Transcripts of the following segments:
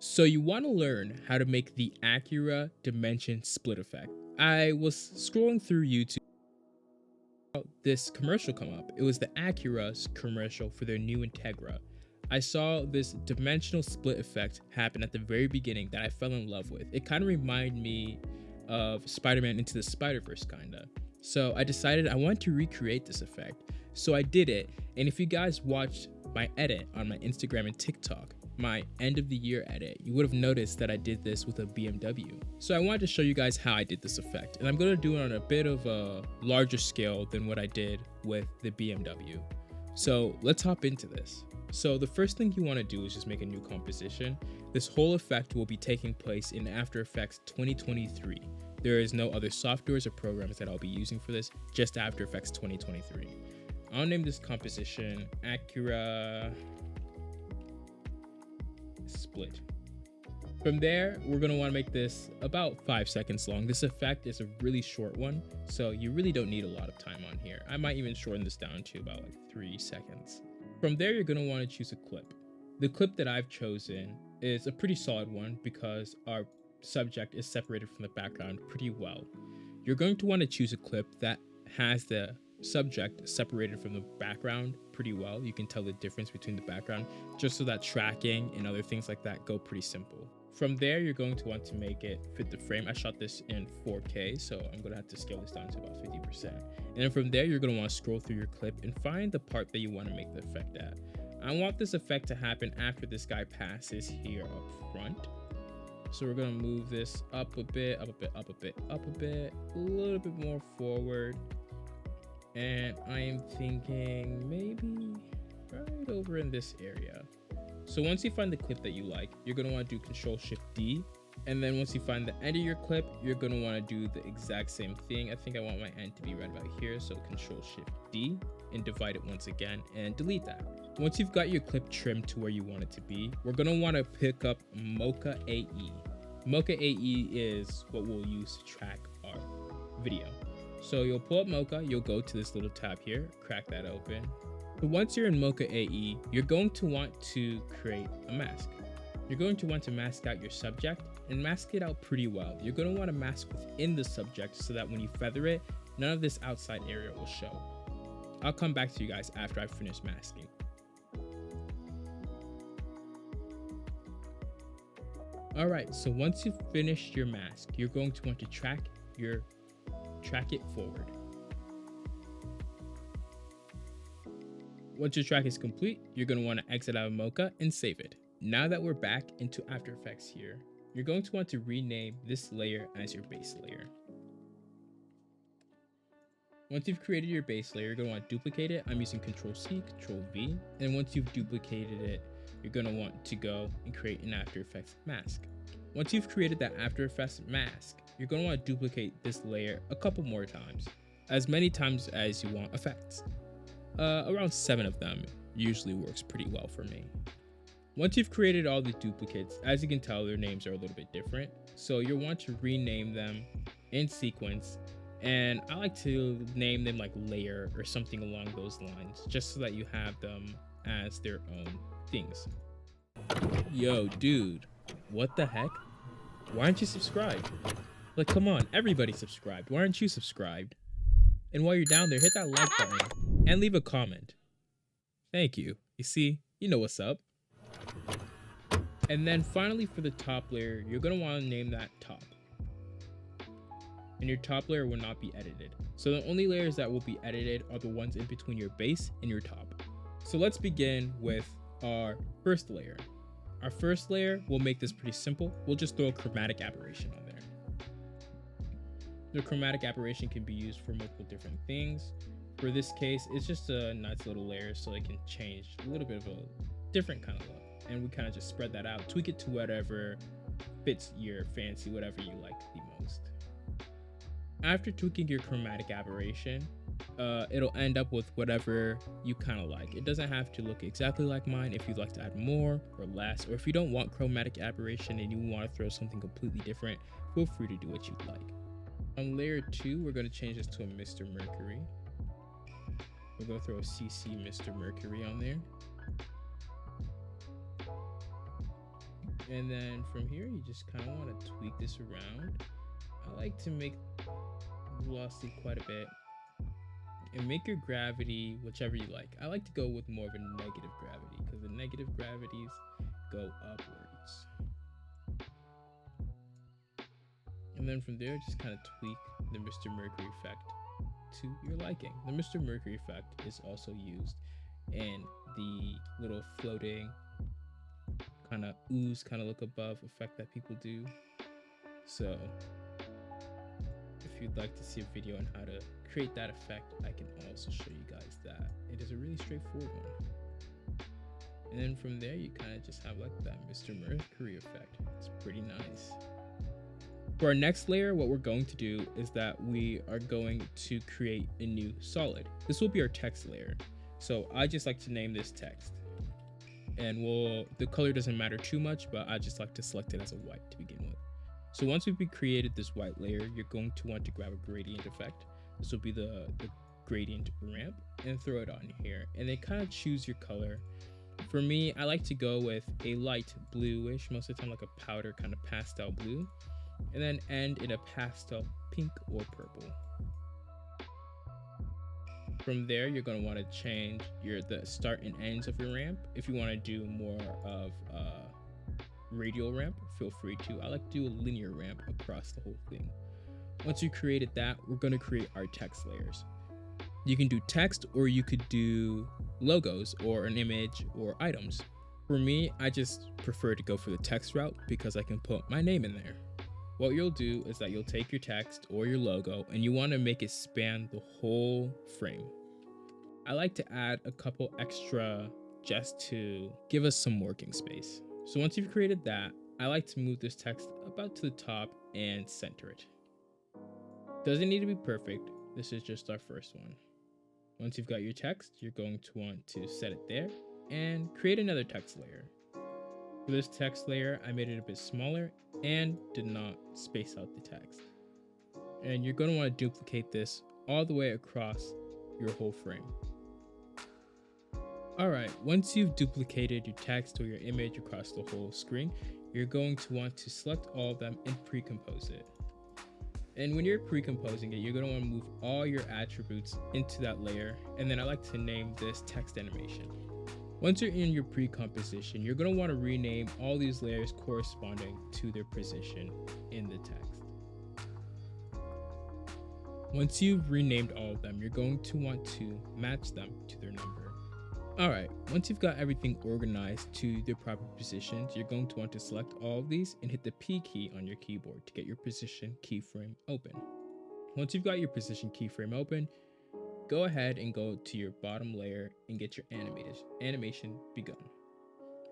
So you want to learn how to make the Acura dimension split effect. I was scrolling through YouTube, this commercial come up. It was the Acura's commercial for their new Integra. I saw this dimensional split effect happen at the very beginning that I fell in love with. It kind of reminded me of Spider-Man Into the Spider-Verse kinda. So I decided I wanted to recreate this effect. So I did it, and if you guys watched my edit on my Instagram and TikTok, my end of the year edit, you would have noticed that I did this with a BMW. So I wanted to show you guys how I did this effect, and I'm going to do it on a bit of a larger scale than what I did with the BMW. So let's hop into this. So the first thing you want to do is just make a new composition. This whole effect will be taking place in After Effects 2023. There is no other softwares or programs that I'll be using for this, just After Effects 2023. I'll name this composition Acura Split. From there, we're going to want to make this about 5 seconds long. This effect is a really short one, so you really don't need a lot of time on here. I might even shorten this down to about like 3 seconds. From there, you're going to want to choose a clip. The clip that I've chosen is a pretty solid one because our subject is separated from the background pretty well. You're going to want to choose a clip that has the subject separated from the background pretty well. You can tell the difference between the background, just so that tracking and other things like that go pretty simple. From there, you're going to want to make it fit the frame. I shot this in 4K, so I'm going to have to scale this down to about 50%. And then from there, you're going to want to scroll through your clip and find the part that you want to make the effect at. I want this effect to happen after this guy passes here up front. So we're going to move this up a bit, up a bit, up a bit, up a bit, a little bit more forward. And I am thinking maybe right over in this area. So once you find the clip that you like, you're going to want to do Control-Shift-D. And then once you find the end of your clip, you're going to want to do the exact same thing. I think I want my end to be right about here. So Control-Shift-D and divide it once again and delete that. Once you've got your clip trimmed to where you want it to be, we're going to want to pick up Mocha AE. Mocha AE is what we'll use to track our video. So you'll pull up Mocha, you'll go to this little tab here, crack that open. But once you're in Mocha AE, you're going to want to create a mask. You're going to want to mask out your subject and mask it out pretty well. You're going to want to mask within the subject so that when you feather it, none of this outside area will show. I'll come back to you guys after I've finished masking. Alright, so once you've finished your mask, you're going to want to track it forward. Once your track is complete, you're going to want to exit out of Mocha and save it. Now that we're back into After Effects here, you're going to want to rename this layer as your base layer. Once you've created your base layer, you're going to want to duplicate it. I'm using Control-C, Control-V. And once you've duplicated it, you're going to want to go and create an After Effects mask. Once you've created that After Effects mask, you're going to want to duplicate this layer a couple more times, as many times as you want effects. Around 7 of them usually works pretty well for me. Once you've created all the duplicates, as you can tell, their names are a little bit different. So you'll want to rename them in sequence. And I like to name them like layer or something along those lines, just so that you have them as their own things. Yo, dude, what the heck? Why aren't you subscribed? Like, come on, everybody subscribed. Why aren't you subscribed? And while you're down there, hit that like button and leave a comment. Thank you. You see, you know what's up. And then finally for the top layer, you're going to want to name that top. And your top layer will not be edited. So the only layers that will be edited are the ones in between your base and your top. So let's begin with our first layer. Our first layer, we'll make this pretty simple. We'll just throw a chromatic aberration on there. The chromatic aberration can be used for multiple different things. For this case, it's just a nice little layer so it can change a little bit of a different kind of look. And we kind of just spread that out, tweak it to whatever fits your fancy, whatever you like the most. After tweaking your chromatic aberration, it'll end up with whatever you kind of like. It doesn't have to look exactly like mine. If you'd like to add more or less, or if you don't want chromatic aberration and you want to throw something completely different, feel free to do what you'd like. On layer 2, we're going to change this to a Mr. Mercury. We're going to throw a CC Mr. Mercury on there. And then from here, you just kind of want to tweak this around. I like to make velocity quite a bit and make your gravity whichever you like. I like to go with more of a negative gravity because the negative gravities go upwards. And then from there, just kind of tweak the Mr. Mercury effect to your liking. The Mr. Mercury effect is also used in the little floating kind of ooze, kind of look above effect that people do. So if you'd like to see a video on how to create that effect, I can also show you guys that. It is a really straightforward one. And then from there, you kind of just have like that Mr. Mercury effect. It's pretty nice. For our next layer, what we're going to do is that we are going to create a new solid. This will be our text layer. So I just like to name this text. And the color doesn't matter too much, but I just like to select it as a white to begin with. So once we've created this white layer, you're going to want to grab a gradient effect. This will be the gradient ramp, and throw it on here. And then kind of choose your color. For me, I like to go with a light bluish, most of the time like a powder kind of pastel blue, and then end in a pastel pink or purple. From there, you're going to want to change the start and ends of your ramp. If you want to do more of a radial ramp, feel free to. I like to do a linear ramp across the whole thing. Once you created that, we're going to create our text layers. You can do text, or you could do logos or an image or items. For me, I just prefer to go for the text route because I can put my name in there. What you'll do is that you'll take your text or your logo and you want to make it span the whole frame. I like to add a couple extra just to give us some working space. So once you've created that, I like to move this text about to the top and center it. Doesn't need to be perfect. This is just our first one. Once you've got your text, you're going to want to set it there and create another text layer. For this text layer, I made it a bit smaller and did not space out the text. And you're going to want to duplicate this all the way across your whole frame. Alright, once you've duplicated your text or your image across the whole screen, you're going to want to select all of them and pre-compose it. And when you're pre-composing it, you're going to want to move all your attributes into that layer, and then I like to name this text animation. Once you're in your pre-composition, you're going to want to rename all these layers corresponding to their position in the text. Once you've renamed all of them, you're going to want to match them to their number. Alright, once you've got everything organized to their proper positions, you're going to want to select all of these and hit the P key on your keyboard to get your position keyframe open. Once you've got your position keyframe open, go ahead and go to your bottom layer and get your animation begun.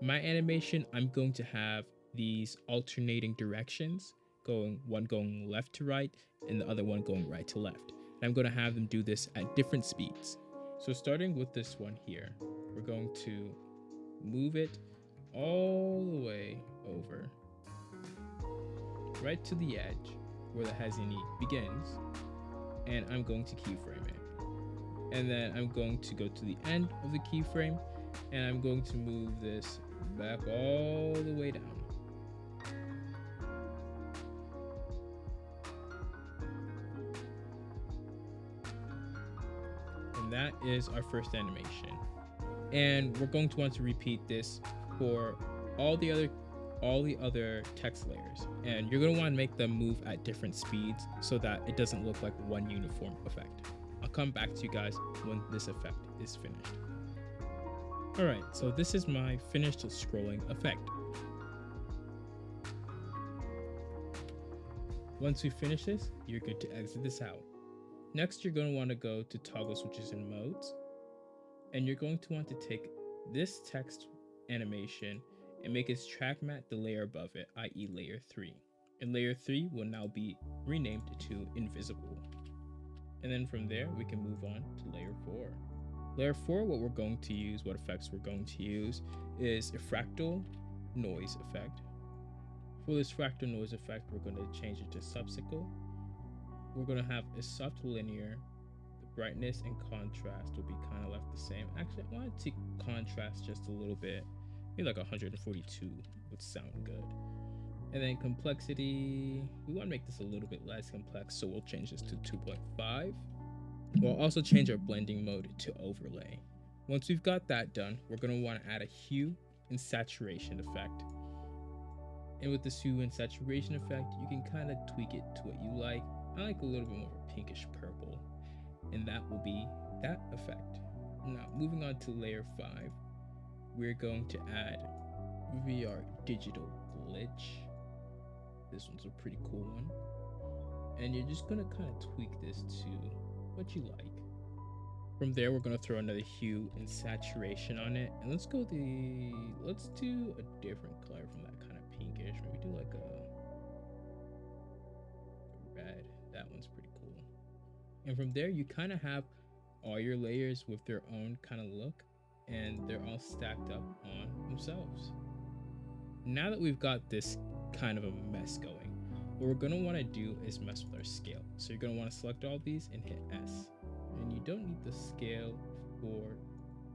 My animation, I'm going to have these alternating directions, one going left to right and the other one going right to left. And I'm going to have them do this at different speeds. So starting with this one here, we're going to move it all the way over, right to the edge where the Hazini begins, and I'm going to keyframe it. And then I'm going to go to the end of the keyframe, and I'm going to move this back all the way down. And that is our first animation. And we're going to want to repeat this for all the other text layers. And you're going to want to make them move at different speeds so that it doesn't look like one uniform effect. I'll come back to you guys when this effect is finished. Alright, so this is my finished scrolling effect. Once we finish this, you're good to exit this out. Next, you're going to want to go to toggle switches and modes, and you're going to want to take this text animation and make its track matte the layer above it, i.e. layer 3. And layer 3 will now be renamed to invisible. And then from there, we can move on to layer 4. Layer 4, what effects we're going to use is a fractal noise effect. For this fractal noise effect, we're going to change it to subcycle. We're going to have a soft linear. The brightness and contrast will be kind of left the same. Actually, I want to contrast just a little bit, maybe like 142 would sound good. And then complexity, we want to make this a little bit less complex, so we'll change this to 2.5. We'll also change our blending mode to overlay. Once we've got that done, we're going to want to add a hue and saturation effect. And with this hue and saturation effect, you can kind of tweak it to what you like. I like a little bit more of a pinkish purple, and that will be that effect. Now, moving on to layer 5, we're going to add VR digital glitch. This one's a pretty cool one. And you're just going to kind of tweak this to what you like. From there, we're going to throw another hue and saturation on it. And let's do a different color from that kind of pinkish. Maybe do like a red. That one's pretty cool. And from there, you kind of have all your layers with their own kind of look, and they're all stacked up on themselves. Now that we've got this kind of a mess going, what we're going to want to do is mess with our scale. So you're going to want to select all these and hit S. And you don't need the scale for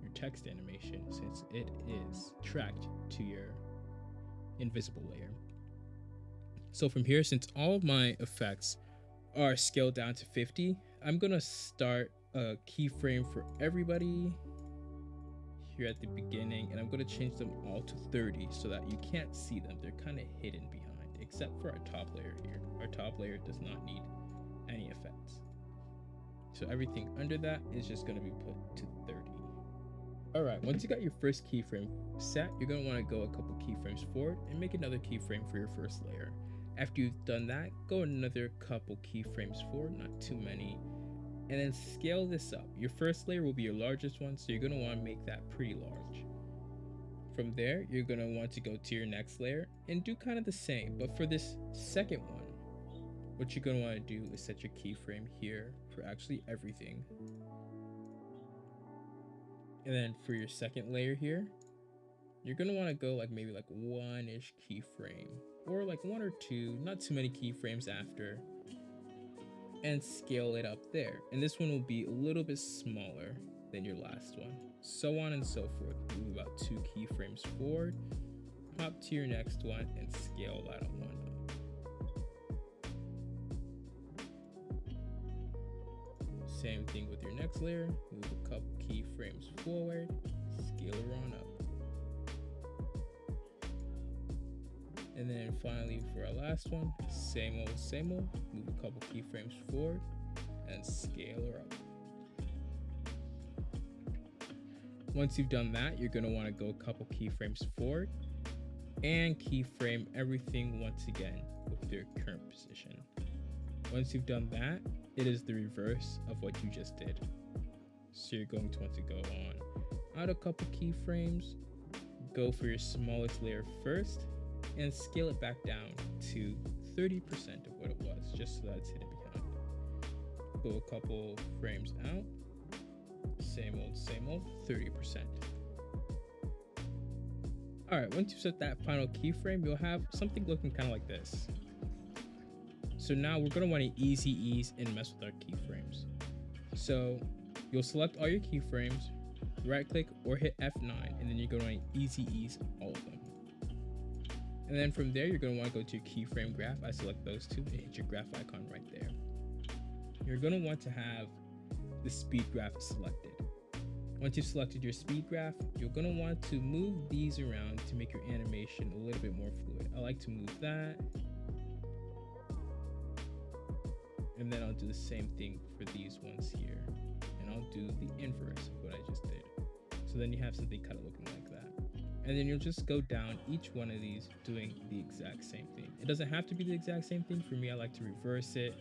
your text animation since it is tracked to your invisible layer. So from here, since all of my effects are scaled down to 50, I'm going to start a keyframe for everybody here at the beginning, and I'm going to change them all to 30 so that you can't see them. They're kind of hidden behind, except for our top layer here. Our top layer does not need any effects. So everything under that is just going to be put to 30. All right, once you got your first keyframe set, you're going to want to go a couple keyframes forward and make another keyframe for your first layer. After you've done that, go another couple keyframes forward, not too many, and then scale this up. Your first layer will be your largest one, so you're going to want to make that pretty large. From there, you're going to want to go to your next layer and do kind of the same, but for this second one, what you're going to want to do is set your keyframe here for actually everything. And then for your second layer here, you're going to want to go like maybe like one-ish keyframe, or like one or two, not too many keyframes after, and scale it up there. And this one will be a little bit smaller than your last one. So on and so forth. Move about 2 keyframes forward, hop to your next one, and scale that one up. Same thing with your next layer. Move a couple keyframes forward, scale it on up. And then finally for our last one, same old, move a couple keyframes forward and scale her up. Once you've done that, you're going to want to go a couple keyframes forward and keyframe everything once again with their current position. Once you've done that, it is the reverse of what you just did. So you're going to want to go on, add a couple keyframes, go for your smallest layer first, and scale it back down to 30% of what it was, just so that it's hidden behind. Go a couple frames out, same old, 30%. All right, once you set that final keyframe, you'll have something looking kind of like this. So now we're going to want to easy ease and mess with our keyframes. So you'll select all your keyframes, right click or hit F9, and then you're going to want to easy ease all of them. And then from there, you're going to want to go to your keyframe graph. I select those two and hit your graph icon right there. You're going to want to have the speed graph selected. Once you've selected your speed graph, you're going to want to move these around to make your animation a little bit more fluid. I like to move that. And then I'll do the same thing for these ones here. And I'll do the inverse of what I just did. So then you have something kind of looking like that. And then you'll just go down each one of these doing the exact same thing. It doesn't have to be the exact same thing. For me, I like to reverse it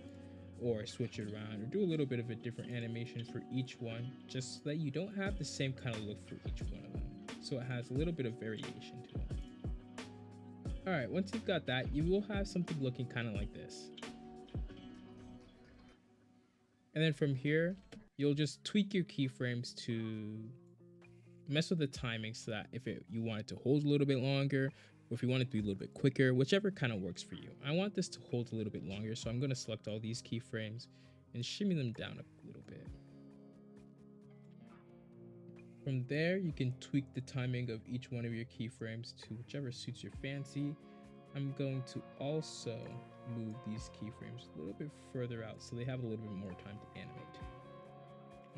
or switch it around or do a little bit of a different animation for each one, just so that you don't have the same kind of look for each one of them. So it has a little bit of variation to it. All right, once you've got that, you will have something looking kind of like this. And then from here, you'll just tweak your keyframes to mess with the timing so that if you want it to hold a little bit longer, or if you want it to be a little bit quicker, whichever kind of works for you. I want this to hold a little bit longer, so I'm going to select all these keyframes and shimmy them down a little bit. From there, you can tweak the timing of each one of your keyframes to whichever suits your fancy. I'm going to also move these keyframes a little bit further out so they have a little bit more time to animate.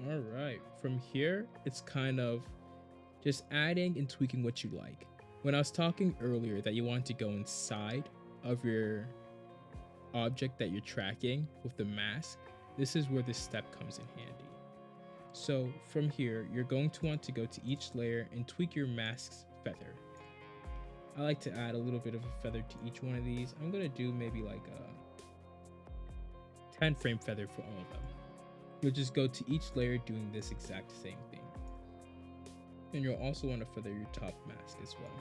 All right, from here, it's kind of just adding and tweaking what you like. When I was talking earlier that you want to go inside of your object that you're tracking with the mask, this is where this step comes in handy. So from here, you're going to want to go to each layer and tweak your mask's feather. I like to add a little bit of a feather to each one of these. I'm gonna do maybe like a 10 frame feather for all of them. You'll just go to each layer doing this exact same thing. And you'll also want to feather your top mask as well.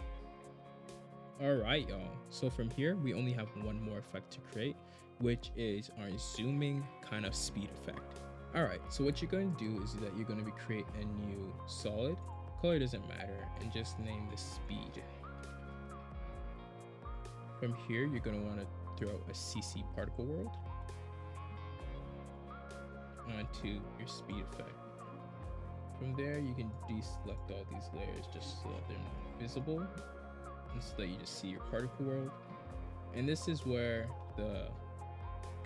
All right, y'all. So from here, we only have one more effect to create, which is our zooming kind of speed effect. All right, so what you're going to do is that you're going to create a new solid. Color doesn't matter, and just name the speed. From here, you're going to want to throw a CC particle world onto your speed effect. From there, you can deselect all these layers just so that they're not visible, and so that you just see your particle world. And this is where the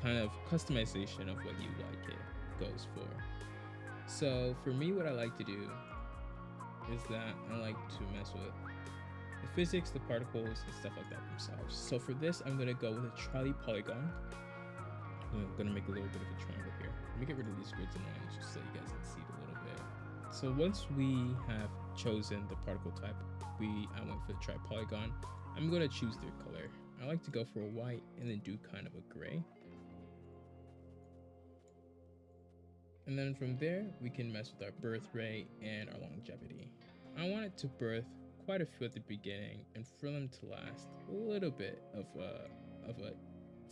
kind of customization of what you like it goes for. So for me, what I like to do is that I like to mess with the physics, the particles, and stuff like that themselves. So for this, I'm gonna go with a tri polygon. I'm gonna make a little bit of a triangle here. Let me get rid of these grids and lines just so you guys can see it a little bit. So once we have chosen the particle type, I went for the tri polygon. I'm gonna choose their color. I like to go for a white and then do kind of a gray. And then from there, we can mess with our birth rate and our longevity. I want it to birth quite a few at the beginning and for them to last a little bit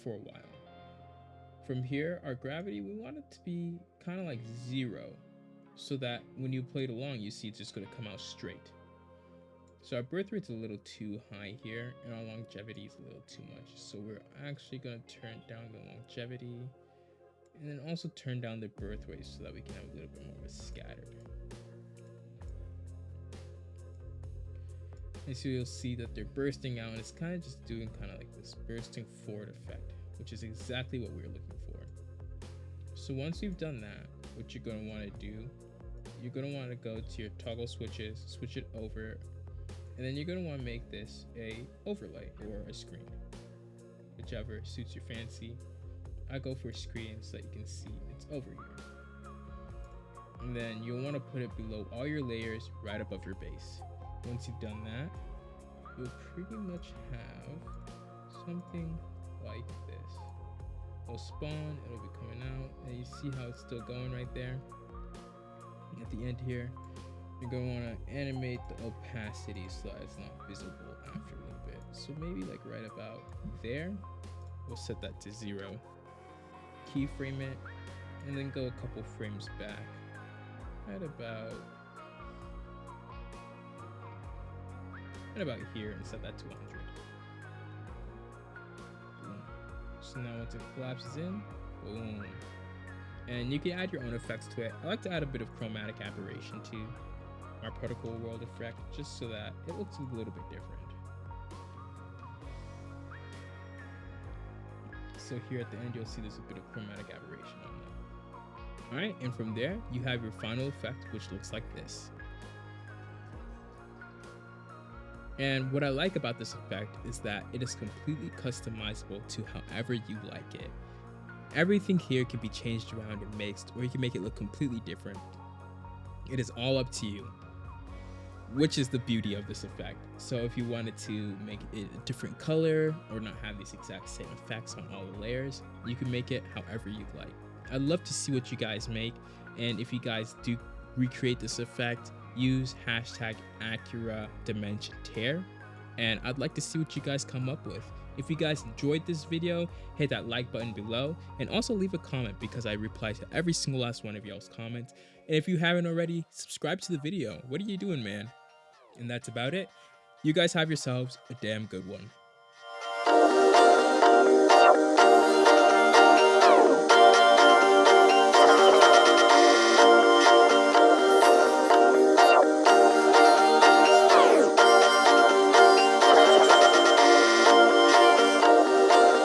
for a while. From here, our gravity, we want it to be kind of like 0, so that when you play it along, you see it's just going to come out straight. So our birth rate's a little too high here, and our longevity is a little too much. So we're actually going to turn down the longevity, and then also turn down the birth rate so that we can have a little bit more of a scattered. And so you'll see that they're bursting out, and it's kind of just doing kind of like this bursting forward effect, which is exactly what we're looking for. So once you've done that, what you're going to want to do, you're going to want to go to your toggle switches, switch it over, and then you're going to want to make this a overlay or a screen, whichever suits your fancy. I go for a screen so that you can see it's over here. And then you'll want to put it below all your layers right above your base. Once you've done that, you'll pretty much have something like this. It'll spawn, it'll be coming out, and you see how it's still going right there. At the end here, you're going to want to animate the opacity so that it's not visible after a little bit. So maybe like right about there, we'll set that to 0. Keyframe it, and then go a couple frames back at about here and set that to 100. Boom. So now once it collapses in, boom. And you can add your own effects to it. I like to add a bit of chromatic aberration to our particle world effect, just so that it looks a little bit different. So here at the end, you'll see there's a bit of chromatic aberration on them. All right, and from there, you have your final effect, which looks like this. And what I like about this effect is that it is completely customizable to however you like it. Everything here can be changed around and mixed, or you can make it look completely different. It is all up to you, which is the beauty of this effect. So if you wanted to make it a different color or not have these exact same effects on all the layers, you can make it however you like. I'd love to see what you guys make, and if you guys do recreate this effect, use hashtag Acura Dimension Tear, and I'd like to see what you guys come up with. If you guys enjoyed this video, hit that like button below, and also leave a comment because I reply to every single last one of y'all's comments. And if you haven't already, subscribe to the video. What are you doing, man? And that's about it. You guys have yourselves a damn good one.